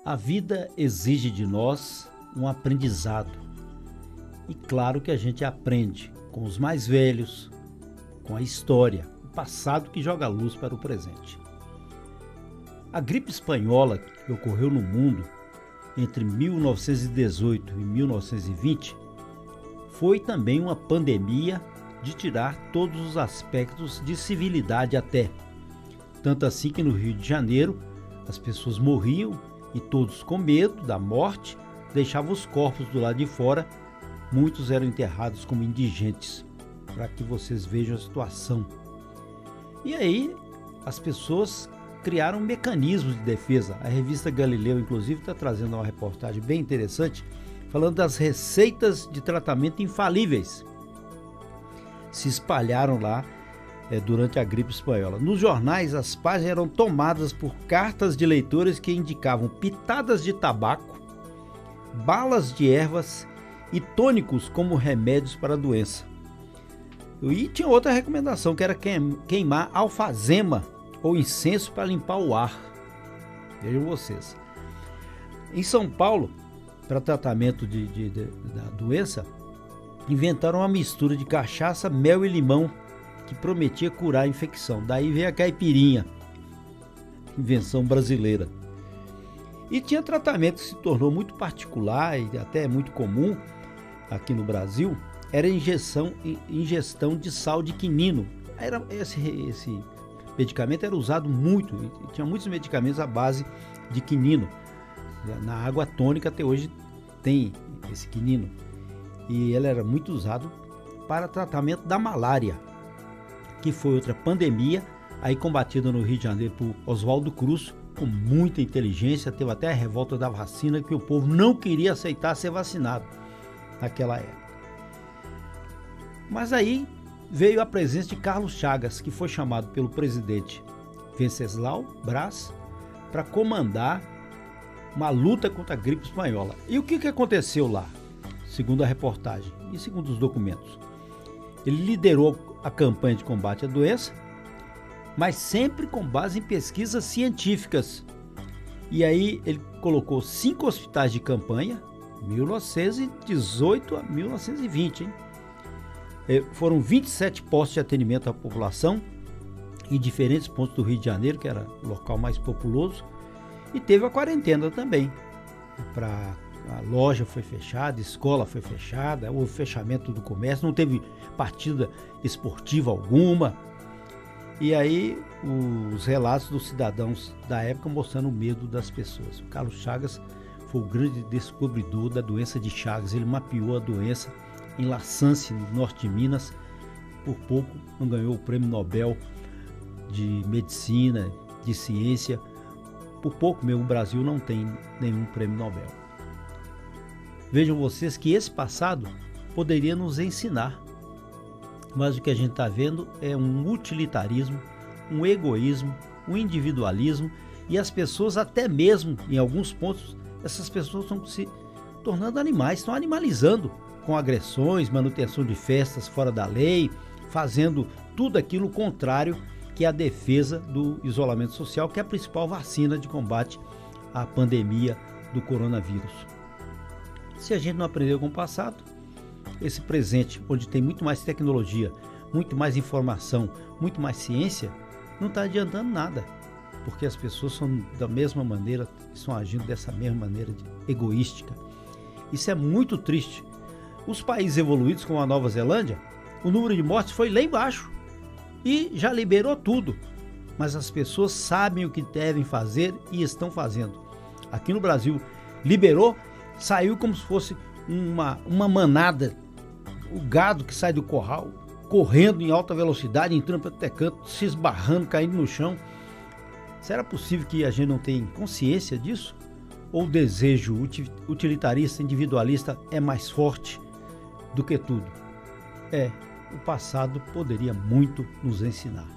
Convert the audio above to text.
A vida exige de nós um aprendizado. E claro que a gente aprende com os mais velhos, com a história, o passado que joga luz para o presente. A gripe espanhola que ocorreu no mundo entre 1918 e 1920 foi também uma pandemia de tirar todos os aspectos de civilidade até. Tanto assim que no Rio de Janeiro as pessoas morriam e todos com medo da morte deixavam os corpos do lado de fora. Muitos eram enterrados como indigentes, para que vocês vejam a situação. E aí as pessoas criaram mecanismos de defesa. A revista Galileu, inclusive, está trazendo uma reportagem bem interessante, falando das receitas de tratamento infalíveis. Se espalharam lá durante a gripe espanhola. Nos jornais, as páginas eram tomadas por cartas de leitores que indicavam pitadas de tabaco, balas de ervas e tônicos como remédios para a doença. E tinha outra recomendação, que era queimar alfazema ou incenso para limpar o ar. Vejam vocês. Em São Paulo, para tratamento da doença, inventaram uma mistura de cachaça, mel e limão que prometia curar a infecção. Daí veio a caipirinha, invenção brasileira. E tinha tratamento que se tornou muito particular e até muito comum aqui no Brasil, era ingestão de sal de quinino. Esse medicamento era usado muito, e tinha muitos medicamentos à base de quinino. Na água tônica até hoje tem esse quinino. E ele era muito usado para tratamento da malária, que foi outra pandemia, aí combatida no Rio de Janeiro por Oswaldo Cruz, com muita inteligência. Teve até a revolta da vacina, que o povo não queria aceitar ser vacinado naquela época. Mas aí veio a presença de Carlos Chagas, que foi chamado pelo presidente Venceslau Braz para comandar uma luta contra a gripe espanhola. E o que aconteceu lá, segundo a reportagem e segundo os documentos? Ele liderou a campanha de combate à doença, mas sempre com base em pesquisas científicas. E aí ele colocou 5 hospitais de campanha, 1918 a 1920, hein? Foram 27 postos de atendimento à população em diferentes pontos do Rio de Janeiro, que era o local mais populoso, e teve a quarentena também. A loja foi fechada, a escola foi fechada, houve fechamento do comércio, não teve partida esportiva alguma. E aí os relatos dos cidadãos da época mostrando o medo das pessoas. O Carlos Chagas foi o grande descobridor da doença de Chagas. Ele mapeou a doença em La Sance, no norte de Minas. Por pouco não ganhou o prêmio Nobel de Medicina, de Ciência. Por pouco mesmo, o Brasil não tem nenhum prêmio Nobel. Vejam vocês que esse passado poderia nos ensinar. Mas o que a gente está vendo é um utilitarismo, um egoísmo, um individualismo, e as pessoas, até mesmo em alguns pontos, essas pessoas estão se tornando animais, estão animalizando com agressões, manutenção de festas fora da lei, fazendo tudo aquilo contrário que é a defesa do isolamento social, que é a principal vacina de combate à pandemia do coronavírus. Se a gente não aprendeu com o passado, esse presente, onde tem muito mais tecnologia, muito mais informação, muito mais ciência, não está adiantando nada, porque as pessoas são da mesma maneira, estão agindo dessa mesma maneira egoística. Isso é muito triste. Os países evoluídos, como a Nova Zelândia, o número de mortes foi lá embaixo e já liberou tudo, mas as pessoas sabem o que devem fazer e estão fazendo. Aqui no Brasil, liberou, saiu como se fosse uma manada, o gado que sai do curral, correndo em alta velocidade, entrando para até canto, se esbarrando, caindo no chão. Será possível que a gente não tenha consciência disso? Ou o desejo utilitarista, individualista é mais forte do que tudo? O passado poderia muito nos ensinar.